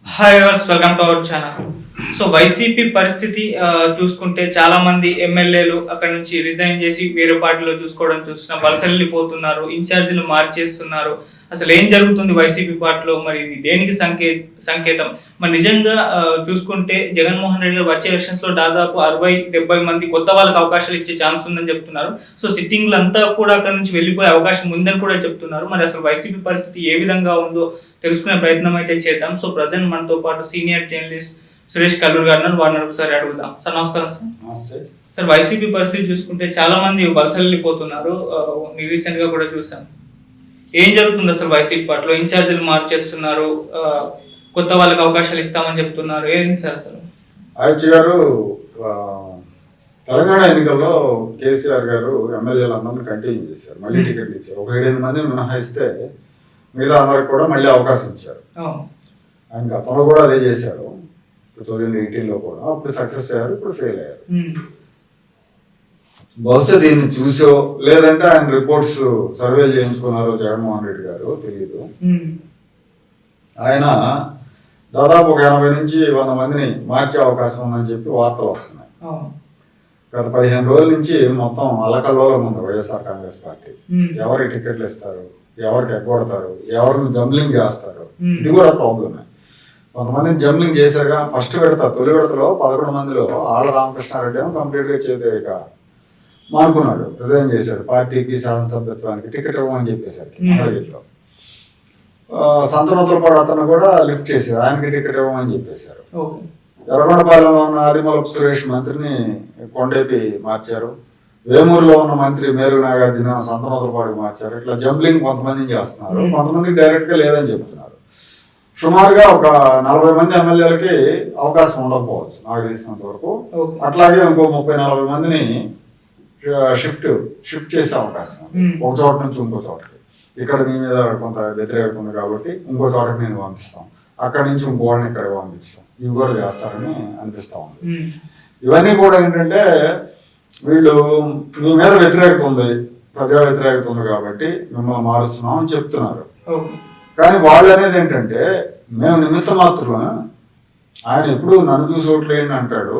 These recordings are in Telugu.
Hi was welcome to our channel. So YCP పరిస్థితి చూసుకుంటే చాలా మంది ఎమ్మెల్యేలు అక్కడ నుంచి రిజైన్ చేసి వేరే పార్టీలో చూస్తున్నాం, వలస వెళ్ళిపోతున్నారు, ఇన్ఛార్జీలు మార్చేస్తున్నారు. అసలు ఏం జరుగుతుంది వైసీపీ పార్టీలో, మరి ఇది దేనికి సంకేతం? మరి నిజంగా చూసుకుంటే జగన్మోహన్ రెడ్డి గారు వచ్చే ఎలక్షన్స్ లో దాదాపు 60-70 మంది కొత్త వాళ్ళకి అవకాశాలు ఇచ్చే ఛాన్స్ ఉందని చెప్తున్నారు. సో సిట్టింగ్లు అంతా కూడా అక్కడ నుంచి వెళ్ళిపోయే అవకాశం ఉందని కూడా చెప్తున్నారు. మరి అసలు వైసీపీ పరిస్థితి ఏ విధంగా ఉందో తెలుసుకునే ప్రయత్నం అయితే చేద్దాం. సో ప్రజెంట్ మనతో పాటు సీనియర్ జర్నలిస్ట్ సురేష్ కల్లూరు గారు వారిని ఒకసారి అడుగుదాం. సార్ నమస్కారం. సార్ సార్ వైసీపీ పరిస్థితి చూసుకుంటే చాలా మంది వలస వెళ్ళిపోతున్నారు, రీసెంట్ గా కూడా చూసాం. ఏం జరుగుతుంది అసలు వైసీపీ పార్టీలో? ఇన్ఛార్జీలు మార్చేస్తున్నారు, కొత్త వాళ్ళకి అవకాశాలు ఇస్తామని చెప్తున్నారు. ఏంటి సార్ అసలు? ఆయుష్ గారు తెలంగాణ ఎన్నికల్లో కేసీఆర్ గారు ఎమ్మెల్యేలు అందరినీ కంటిన్యూ చేశారు, మళ్ళీ టికెట్లు ఇచ్చారు. ఒక 7-8 మంది మినహాయిస్తే మిగతా అందరికి కూడా మళ్ళీ అవకాశం ఇచ్చారు. ఆయన గతంలో కూడా అదే చేశారు, 2018లో కూడా. అప్పుడు సక్సెస్ అయ్యారు, ఇప్పుడు ఫెయిల్ అయ్యారు. బహుశా దీన్ని చూసో లేదంటే ఆయన రిపోర్ట్స్ సర్వేలు చేయించుకున్నారో జగన్మోహన్ రెడ్డి గారు తెలియదు. ఆయన దాదాపు ఒక 80 నుంచి 100 మందిని మార్చే అవకాశం ఉందని చెప్పి వార్తలు వస్తున్నాయి. గత 15 రోజుల నుంచి మొత్తం అల్లకల్లోలం ఉంది వైఎస్ఆర్ కాంగ్రెస్ పార్టీ. ఎవరికి టికెట్లు ఇస్తారు, ఎవరికి ఎగ్గొడతారు, ఎవరిని జంబ్లింగ్ చేస్తారు, ఇది కూడా ప్రాబ్లమే. కొంతమందిని జంబ్లింగ్ చేశారుగా. ఫస్ట్ విడత, తొలి విడతలో 11 మందిలో ఆళ్ళ రామకృష్ణారెడ్డి ఏమో కంప్లీట్గా చేతేక మానుకున్నాడు, రిజైన్ చేశాడు. పార్టీకి శాసనసభ్యత్వానికి టికెట్ ఇవ్వమని చెప్పేసరికి మంగళగిరిలో సంతనూతలపాడు అతను కూడా లిఫ్ట్ చేశారు, ఆయనకి టికెట్ ఇవ్వమని చెప్పేశారు. ఎర్రగొండపాలెంలో ఉన్న ఆదిమూలపు సురేష్ మంత్రిని కొండేపి మార్చారు. వేమూరులో ఉన్న మంత్రి మేరు నాగార్జున సంతనూతలపాడుకి మార్చారు. ఇట్లా జంబ్లింగ్ కొంతమంది చేస్తున్నారు, కొంతమందికి డైరెక్ట్ గా లేదని చెబుతున్నారు. సుమారుగా ఒక 40 మంది ఎమ్మెల్యేలకి అవకాశం ఉండకపోవచ్చు నాకు తెలిసినంత వరకు. అట్లాగే ఇంకో 30-40 మందిని షిఫ్ట్ చేసే అవకాశం ఉంది, ఒక చోట నుంచి ఇంకో చోటకి. ఇక్కడ నీ మీద కొంత వ్యతిరేకత ఉంది కాబట్టి ఇంకో చోటకి నేను పంపిస్తాం, అక్కడి నుంచి ఇంకోళ్ళని ఇక్కడ పంపించడం, ఇవి కూడా చేస్తారని అనిపిస్తా ఉంది. ఇవన్నీ కూడా ఏంటంటే వీళ్ళు మీ మీద వ్యతిరేకత ఉంది, ప్రజా వ్యతిరేకత ఉంది కాబట్టి మిమ్మల్ని మారుస్తున్నాం అని చెప్తున్నారు. కానీ వాళ్ళు అనేది ఏంటంటే మేము నిమిత్త మాత్రమే, ఆయన ఎప్పుడు నన్ను చూసి ఓట్లు వేయండి అంటాడు,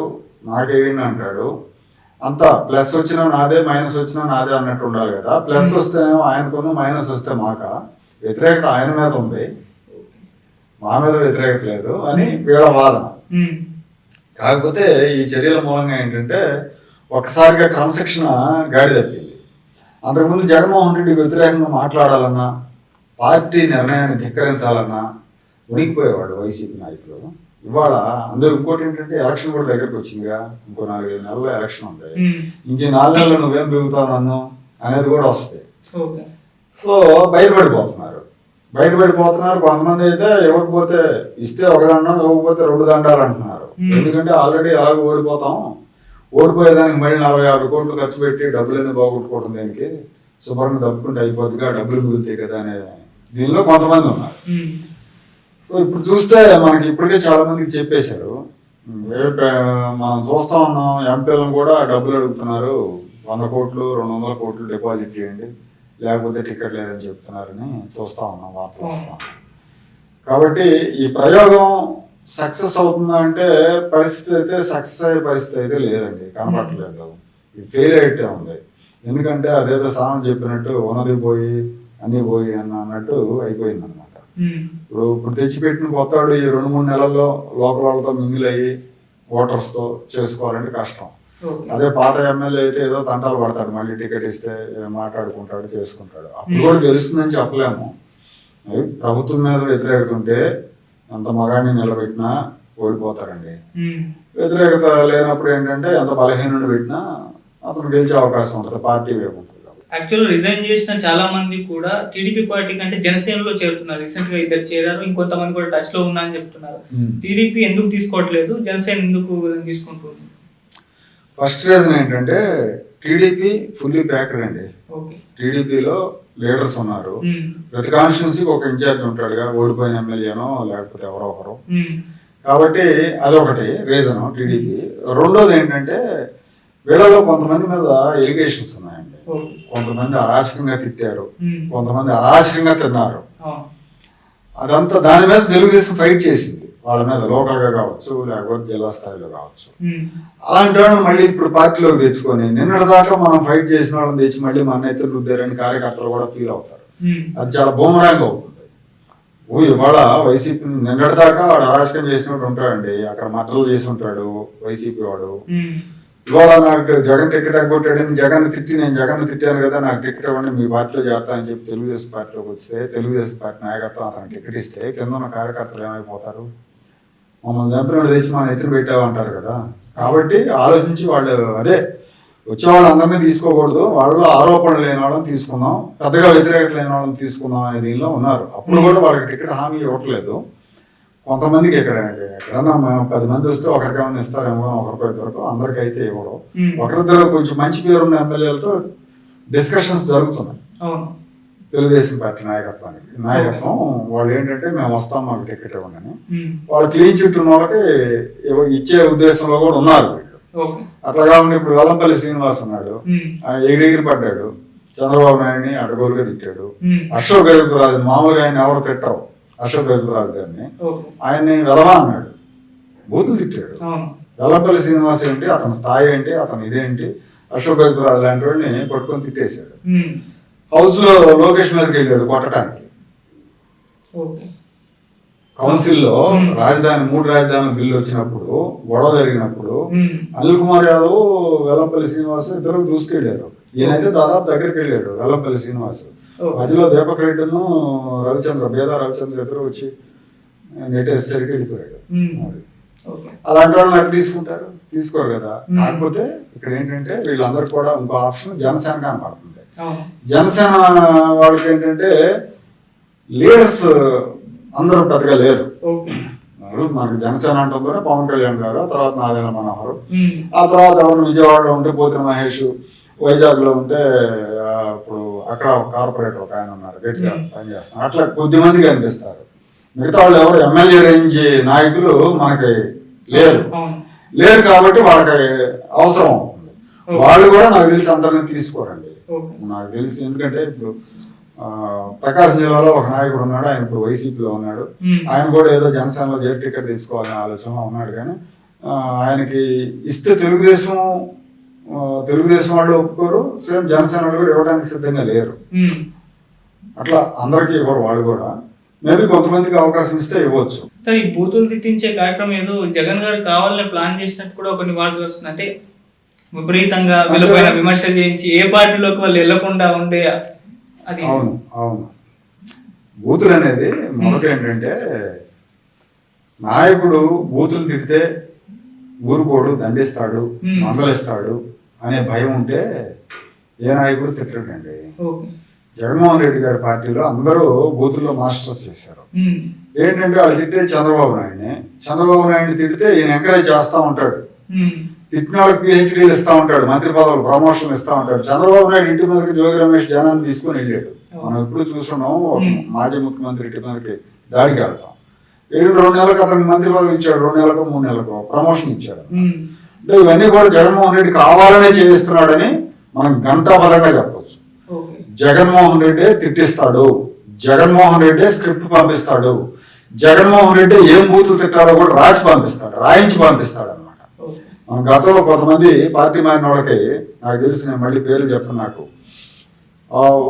నాకేయండి అంటాడు. అంతా ప్లస్ వచ్చినా నాదే, మైనస్ వచ్చినా నాదే అన్నట్టు ఉండాలి కదా. ప్లస్ వస్తేనేమో ఆయనకును, మైనస్ వస్తే మాక. వ్యతిరేకత ఆయన మీద ఉంది, మా మీద వ్యతిరేకత లేదు అని వీళ్ళ వాదన. కాకపోతే ఈ చర్యల మూలంగా ఏంటంటే ఒకసారిగా క్రమశిక్షణ గాడి తప్పింది. అంతకుముందు జగన్మోహన్ రెడ్డికి వ్యతిరేకంగా మాట్లాడాలన్నా, పార్టీ నిర్ణయాన్ని ధిక్కరించాలన్నా ఉనికిపోయేవాడు వైసీపీ నాయకులు. ఇవాళ అందరూ ఇంకోటి ఏంటంటే ఎలక్షన్ కూడా దగ్గరకు వచ్చిందిగా, ఇంకో 4-5 నెలల్లో ఎలక్షన్ ఉంది. ఇంక 4 నెలలు నువ్వేం బిగుతావు నన్ను అనేది కూడా వస్తుంది. సో బయటపడిపోతున్నారు. కొంతమంది అయితే ఇవ్వకపోతే ఇస్తే ఒక దండం, ఇవ్వకపోతే 2 దండాలు అంటున్నారు. ఎందుకంటే ఆల్రెడీ అలాగే ఓడిపోయేదానికి మళ్ళీ 40-50 కోట్లు ఖర్చు పెట్టి డబ్బులన్నీ బాగొట్టుకోవడం దేనికి, శుభ్రంగా దప్పుకుంటే అయిపోద్దిగా, డబ్బులు మిగులుతాయి కదా అనే దీనిలో కొంతమంది ఉన్నారు. సో ఇప్పుడు చూస్తే మనకి ఇప్పటికే చాలా మందికి చెప్పేశారు, మనం చూస్తా ఉన్నాం, ఎంపీలను కూడా డబ్బులు అడుగుతున్నారు, 100 కోట్లు 200 కోట్లు డిపాజిట్ చేయండి లేకపోతే టికెట్ లేదని చెప్తున్నారని చూస్తా ఉన్నాం, వార్తలు వస్తాం. కాబట్టి ఈ ప్రయోగం సక్సెస్ అవుతుందా అంటే పరిస్థితి అయితే సక్సెస్ అయ్యే పరిస్థితి అయితే లేదండి, కనపడలేదు. ఇది ఫెయిల్ అయితే ఉంది. ఎందుకంటే అదేదో సామెత చెప్పినట్టు ఉన్నది పోయి అన్నీ పోయి అన్నట్టు అయిపోయింది అనమాట. ఇప్పుడు తెచ్చిపెట్టిన కొత్తవాడు ఈ 2-3 నెలల్లో లోకల్ వాళ్ళతో మింగిల్ అయ్యి ఓటర్స్తో చేసుకోవాలంటే కష్టం. అదే పాత ఎమ్మెల్యే అయితే ఏదో తంటాలు పడతాడు, మళ్ళీ టికెట్ ఇస్తే మాట్లాడుకుంటాడు, చేసుకుంటాడు. అప్పుడు కూడా తెలుస్తుందని చెప్పలేము. ప్రభుత్వం మీద వ్యతిరేకత ఉంటే ఎంత మగాడిని నిలబెట్టినా ఓడిపోతారండి. వ్యతిరేకత లేనప్పుడు ఏంటంటే ఎంత బలహీనుడిని పెట్టినా అతను గెలిచే అవకాశం ఉంటుంది, పార్టీ వైపు ఉంటుంది. యాక్చువల్ రిజైన్ చేసిన చాలా మంది కూడా టీడీపీ పార్టీ కంటే జనసేనలో చేరుతున్నారు. రీసెంట్ గా 2 చేరారు, ఇంకొంతమంది కూడా టచ్ లో ఉన్నా అని చెప్తున్నారు. టీడీపీ ఎందుకు తీసుకోవట్లేదు, జనసేన ఎందుకు తీసుకుంటుంది? ఫస్ట్ రీజన్ ఏంటంటే టీడీపీ ఫుల్లీ ప్యాక్డ్ అండి. టీడీపీలో లీడర్స్ ఉన్నారు, ప్రతి కాన్స్టిట్యున్సీకి ఒక ఇన్ఛార్జ్ ఉంటాడుగా, ఓడిపోయిన ఎమ్మెల్యేనో లేకపోతే ఎవరో ఒకరు. కాబట్టి అదొకటి రీజన్ టీడీపీ. రెండోది ఏంటంటే వీళ్ళలో కొంతమంది మీద ఎలిగేషన్స్ ఉన్నాయండి. కొంతమంది అరాచకంగా తిట్టారు, కొంతమంది అరాచకంగా తిన్నారు. అదంతా దాని మీద తెలుగుదేశం ఫైట్ చేసింది. వాళ్ళ మీద లోకల్గా కావచ్చు లేకపోతే జిల్లా స్థాయిలో కావచ్చు. అలాంటి వాళ్ళని మళ్ళీ ఇప్పుడు పార్టీలోకి తెచ్చుకొని నిన్నటిదాకా మనం ఫైట్ చేసిన వాళ్ళని తెచ్చి మళ్ళీ మన ఎత్తులు రుద్దారని కార్యకర్తలు కూడా ఫీల్ అవుతారు. అది చాలా బూమరాంగ్ అవుతుంది. ఇవాళ వైసీపీ నిన్నటిదాకా వాడు అరాచకం చేసినట్టు ఉంటాడండి, అక్కడ మద్దతులు చేసి ఉంటాడు వైసీపీ వాడు. ఇవాళ నాకు జగన్ టికెట్ ఎగ్గొట్టాడని జగన్ తిట్టి నేను జగన్ తిట్టాను కదా నాకు టికెట్ ఇవ్వండి మీ పార్టీలో చేస్తా అని చెప్పి తెలుగుదేశం పార్టీలోకి వస్తే తెలుగుదేశం పార్టీ నాయకత్వం అతను టికెట్ ఇస్తే కింద ఉన్న కార్యకర్తలు ఏమైపోతారు? మమ్మల్ని చంపినోడు తెచ్చి మన ఎత్తున పెట్టామంటారు కదా. కాబట్టి ఆలోచించి వాళ్ళు అదే వచ్చే వాళ్ళందరినీ తీసుకోకూడదు, వాళ్ళలో ఆరోపణలు లేని వాళ్ళని తీసుకున్నాం, పెద్దగా వ్యతిరేకత లేని వాళ్ళని తీసుకున్నాం అనే దీనిలో ఉన్నారు. అప్పుడు కూడా వాళ్ళకి టికెట్ హామీ ఇవ్వట్లేదు. కొంతమందికి ఎక్కడన్నా 10 మంది వస్తే ఒకరికి ఏమైనా ఇస్తారేమో, ఒకరికో ఇద్దరికో, అందరికీ అయితే ఇవ్వడం. ఒకరిద్దరు కొంచెం మంచి పేరున్న ఎమ్మెల్యేలతో డిస్కషన్స్ జరుగుతున్నాయి తెలుగుదేశం పార్టీ నాయకత్వం వాళ్ళు ఏంటంటే మేము వస్తాం మాకు టికెట్ ఇవ్వండి, వాళ్ళు క్లీన్ చిట్ ఉన్న వాళ్ళకి ఇచ్చే ఉద్దేశంలో కూడా ఉన్నారు వీళ్ళు. అట్లా కాకుండా ఇప్పుడు వెల్లంపల్లి శ్రీనివాస్ ఉన్నాడు, ఎగిరి పడ్డాడు, చంద్రబాబు నాయుడిని అడ్డగోలుగా తిట్టాడు. అశోక్ గజపతిరాజు మామూలుగా ఆయన ఎవరు తిట్టరు, అశోక్ గజపతిరాజు గారిని ఆయన్ని వెలవా అన్నాడు, బూతులు తిట్టాడు. వెల్లంపల్లి శ్రీనివాస్ ఏంటి, అతని స్థాయి ఏంటి, అతను ఇదేంటి, అశోక్ గజపతిరాజు లాంటి వాడిని పట్టుకొని తిట్టేశాడు. హౌస్ లో లోకేష్ మీదకి వెళ్ళాడు కొట్టడానికి. కౌన్సిల్లో రాజధాని 3 రాజధానుల బిల్లు వచ్చినప్పుడు గొడవ జరిగినప్పుడు అనిల్ కుమార్ యాదవ్ వెల్లంపల్లి శ్రీనివాస్ ఇద్దరు దూసుకెళ్లారు. ఈయనైతే దాదాపు దగ్గరికి వెళ్ళాడు వెల్లంపల్లి శ్రీనివాస్. మధ్యలో దీపక్ రెడ్డిను బేదా రవిచంద్ర ఇద్దరు వచ్చి నెట్టేసరికి వెళ్ళిపోయాడు. అలాంటి వాళ్ళని అటు తీసుకుంటారు, తీసుకోరు కదా. కాకపోతే ఇక్కడ ఏంటంటే వీళ్ళందరూ కూడా ఇంకో ఆప్షన్ జనసేన కనపడుతుంది. జనసేన వాళ్ళకి ఏంటంటే లీడర్స్ అందరూ పెద్దగా లేరు. మనకి జనసేన అంటుందనే పవన్ కళ్యాణ్ గారు, ఆ తర్వాత నారాయణ మనోహర్, ఆ తర్వాత ఎవరు విజయవాడలో ఉంటే పోతిన మహేష్, వైజాగ్ లో ఉంటే ఇప్పుడు అక్కడ కార్పొరేటర్ ఒక ఆయన ఉన్నారు గట్టిగా పనిచేస్తున్నారు. అట్లా కొద్దిమంది కనిపిస్తారు. మిగతా వాళ్ళు ఎవరు ఎమ్మెల్యే రేంజ్ నాయకులు మనకి లేరు కాబట్టి వాళ్ళకి అవసరం అవుతుంది. వాళ్ళు కూడా నాకు తెలిసి అందరినీ తీసుకోరండి నాకు తెలిసి. ఎందుకంటే ఇప్పుడు ప్రకాశం జిల్లాలో ఒక నాయకుడు ఉన్నాడు, ఆయన ఇప్పుడు వైసీపీలో ఉన్నాడు. ఆయన కూడా ఏదో జనసేనలో జేర్ టికెట్ తెచ్చుకోవాలనే ఆలోచనలో ఉన్నాడు. కానీ ఆయనకి ఇస్తే తెలుగుదేశం వాళ్ళు ఒప్పుకోరు, సేమ్ జనసేన వాళ్ళు కూడా ఇవ్వడానికి సిద్ధంగా లేరు. అట్లా అందరికీ ఇవ్వరు వాళ్ళు కూడా. మేబీ కొంతమందికి అవకాశం ఇస్తే ఇవ్వచ్చు. సార్, ఈ బూతులు తిట్టించే కార్యక్రమం ఏదో జగన్ గారు కావాలని ప్లాన్ చేసినట్టు కూడా కొన్ని వార్తలు వస్తున్నాయి. అంటే విపరీతంగా వీళ్ళపైన విమర్శలు చేయించి ఏ పార్టీలోకి వాళ్ళు వెళ్లకుండా ఉండే అది. అవును బూతులు అనేది మొదట ఏంటంటే నాయకుడు బూతులు తిడితే ఊరుకోడు, దండిస్తాడు, మందలిస్తాడు అనే భయం ఉంటే ఏ నాయకుడు తిట్టడండి. జగన్మోహన్ రెడ్డి గారి పార్టీలో అందరూ బూతుల్లో మాస్టర్స్ చేశారు. ఏంటంటే వాళ్ళు తిట్టే చంద్రబాబు నాయుడిని తిడితే ఈయన ఎంకరేజ్ చేస్తా ఉంటాడు. తిట్టిన వాళ్ళకి పిహెచ్డీలు ఇస్తా ఉంటాడు, మంత్రి పదవులు ప్రమోషన్లు ఇస్తా ఉంటాడు. చంద్రబాబు నాయుడు ఇంటి మీదకి జోగి రమేష్ జనాన్ని తీసుకొని వెళ్ళాడు. మనం ఎప్పుడు చూస్తున్నాం, మాజీ ముఖ్యమంత్రి ఇంటి మీదకి దాడికి వెళ్తాం. 2 నెలలకు అతనికి మంత్రి పదవి ఇచ్చాడు, 2 నెలలకు 3 నెలలకు ప్రమోషన్ ఇచ్చాడు. అంటే ఇవన్నీ కూడా జగన్మోహన్ రెడ్డి కావాలనే చేయిస్తున్నాడని మనం ఘంటాబలంగా చెప్పొచ్చు. జగన్మోహన్ రెడ్డి తిట్టిస్తాడు, జగన్మోహన్ రెడ్డి స్క్రిప్ట్ పంపిస్తాడు, జగన్మోహన్ రెడ్డి ఏం బూతులు తిట్టాడో కూడా రాయించి పంపిస్తాడు అనమాట. మన గతంలో కొంతమంది పార్టీ మారిన వాళ్ళకి నాకు తెలిసి, నేను మళ్ళీ పేర్లు చెప్పను, నాకు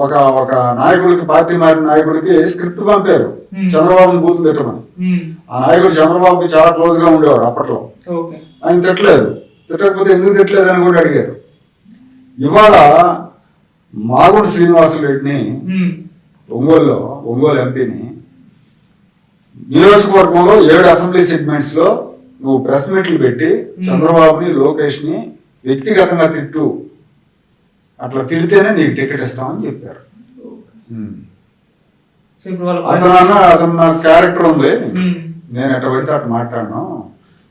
ఒక నాయకుడికి, పార్టీ మారిన నాయకుడికి స్క్రిప్ట్ పంపారు చంద్రబాబుని బూతులు తిట్టమని. ఆ నాయకుడు చంద్రబాబుకి చాలా క్లోజ్ గా ఉండేవాడు అప్పట్లో. ఆయన తిట్టకపోతే ఎందుకు తిట్టలేదు అని కూడా అడిగారు. ఇవాళ మాగుంట శ్రీనివాసరెడ్డిని ఒంగోలు ఎంపీని నియోజకవర్గంలో 7 అసెంబ్లీ సెగ్మెంట్స్ లో నువ్వు ప్రెస్ మీట్లు పెట్టి చంద్రబాబుని, లోకేష్ ని వ్యక్తిగతంగా తిట్టు, అట్లా తిడితేనే నీకు టికెట్ ఇస్తామని చెప్పారు. అతను నాకు క్యారెక్టర్ ఉంది, నేను ఎట్లా పెడితే అట్లా మాట్లాడను.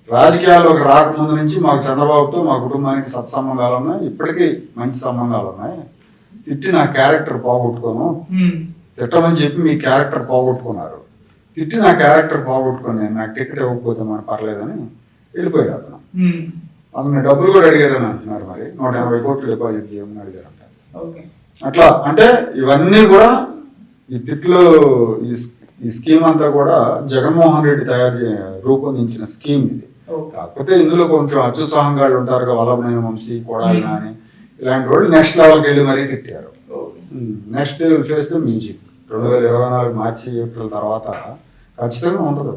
రాజకీయాల్లోకి రాకముందు నుంచి మాకు చంద్రబాబుతో మా కుటుంబానికి సత్సంబంధాలు ఉన్నాయి, ఇప్పటికీ మంచి సంబంధాలు ఉన్నాయి. తిట్టి నా క్యారెక్టర్ పోగొట్టుకోను, తిట్టమని చెప్పి మీ క్యారెక్టర్ పోగొట్టుకున్నారు, తిట్టి నా క్యారెక్టర్ పోగొట్టుకొని నేను నాకు టికెట్ ఇవ్వకపోతే మనకు పర్లేదని వెళ్ళిపోయాడు అతను. అతను డబ్బులు కూడా అడిగారని అంటున్నారు. మరి 180 కోట్లు డిపాజిట్ చేయమని అడిగారంట. అట్లా అంటే ఇవన్నీ కూడా ఈ తిట్లు, ఈ స్కీమ్ అంతా కూడా జగన్మోహన్ రెడ్డి రూపొందించిన స్కీమ్ ఇది. ఓకే. కాకపోతే ఇందులో కొంచెం అత్యుత్సాహంగా ఉంటారు కదా, వల్లభనేని వంశీ, కొడాలి నాని ఇలాంటి వాళ్ళు నెక్స్ట్ లెవెల్కి వెళ్ళి మరీ తిట్టారు. Next face the music 2024 March April తర్వాత ఖచ్చితంగా ఉంటుంది.